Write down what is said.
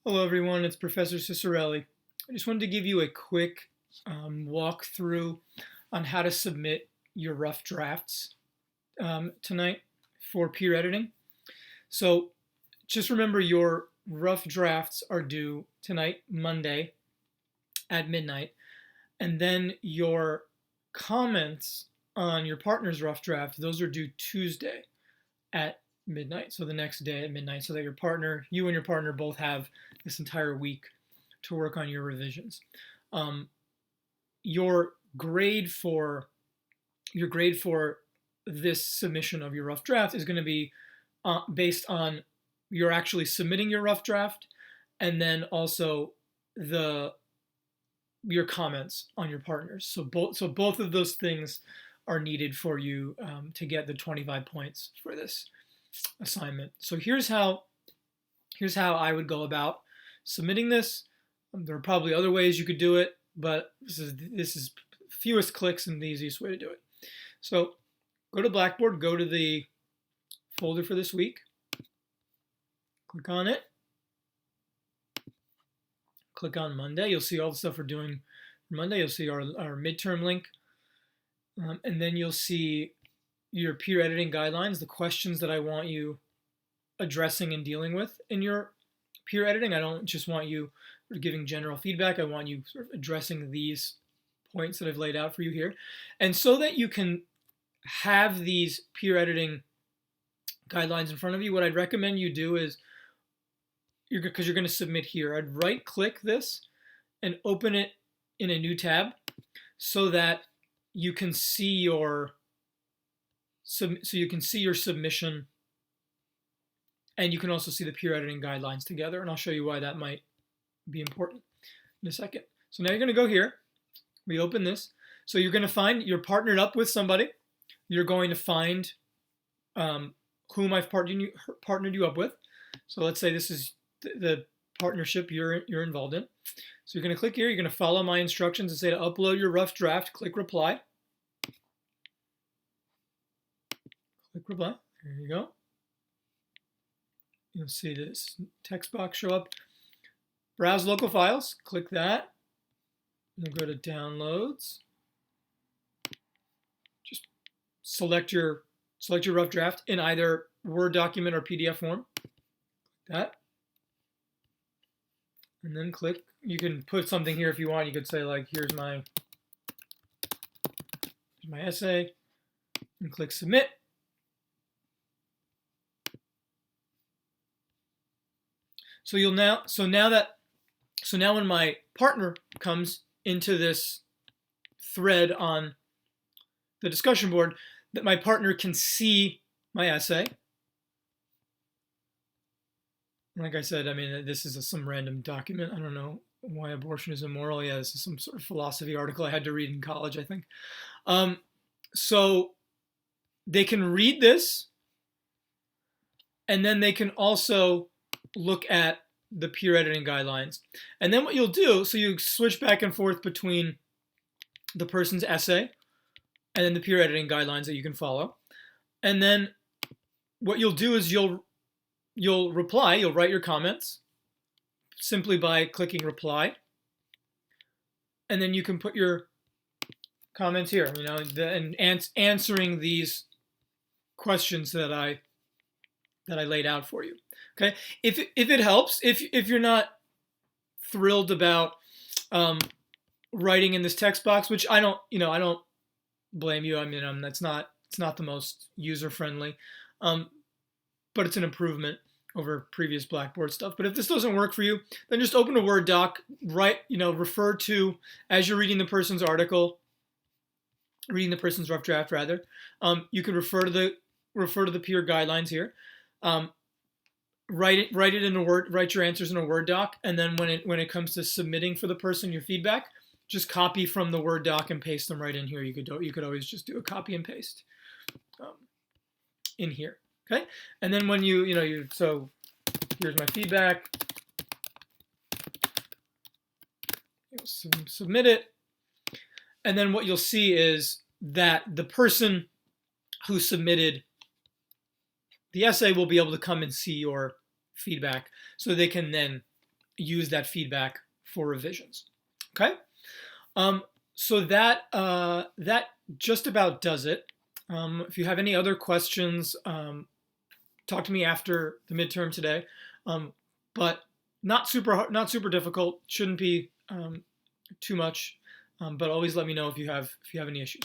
Hello everyone, it's Professor Cicerelli. I just wanted to give you a quick walkthrough on how to submit your rough drafts tonight for peer editing. So just remember your rough drafts are due tonight, Monday at midnight, and then your comments on your partner's rough draft, those are due Tuesday at midnight, so the next day at midnight, so that you and your partner both have this entire week to work on your revisions. Your grade for this submission of your rough draft is going to be based on you're actually submitting your rough draft, and then also your comments on your partners. So both of those things are needed for you to get the 25 points for this assignment. So here's how I would go about submitting this. There are probably other ways you could do it, but this is fewest clicks and the easiest way to do it. So go to Blackboard, go to the folder for this week, click on it, click on Monday. You'll see all the stuff we're doing for Monday. You'll see our midterm link, and then you'll see your peer editing guidelines, the questions that I want you addressing and dealing with in your peer editing. I don't just want you giving general feedback. I want you sort of addressing these points that I've laid out for you here. And so that you can have these peer editing guidelines in front of you, what I'd recommend you do is, because you're going to submit here, I'd right click this and open it in a new tab so that you can see your submission, and you can also see the peer editing guidelines together, and I'll show you why that might be important in a second. So now you're going to go here, we open this, so you're going to find you're partnered up with somebody. You're going to find whom I've partnered you up with. So let's say this is the partnership you're involved in. So you're going to click here, you're going to follow my instructions and say to upload your rough draft, click reply. Click reply, there you go. You'll see this text box show up. Browse local files, click that. You'll go to downloads. Just select your rough draft in either Word document or PDF form. Click that. And then click, you can put something here if you want. You could say like, here's my essay, and click submit. So now when my partner comes into this thread on the discussion board, that my partner can see my essay. Like I said, I mean, this is some random document. I don't know why abortion is immoral. Yeah, this is some sort of philosophy article I had to read in college, I think. So they can read this, and then they can also look at the peer editing guidelines. And then what you'll do, so you switch back and forth between the person's essay and then the peer editing guidelines that you can follow. And then what you'll do is you'll reply, you'll write your comments simply by clicking reply. And then you can put your comments here, and answering these questions that I laid out for you. Okay, if it helps, if you're not thrilled about writing in this text box, which I don't blame you. I mean, it's not the most user friendly, but it's an improvement over previous Blackboard stuff. But if this doesn't work for you, then just open a Word doc, refer to, as you're reading the person's article, reading the person's rough draft rather, you can refer to the peer guidelines here. Write your answers in a Word doc, and then when it comes to submitting for the person your feedback, just copy from the Word doc and paste them right in here. You could always just do a copy and paste in here. Okay, and then when so here's my feedback. You'll submit it, and then what you'll see is that the person who submitted the essay will be able to come and see your feedback, so they can then use that feedback for revisions. Okay, so that that just about does it. If you have any other questions, talk to me after the midterm today. But not super difficult. Shouldn't be too much. But always let me know if you have any issues.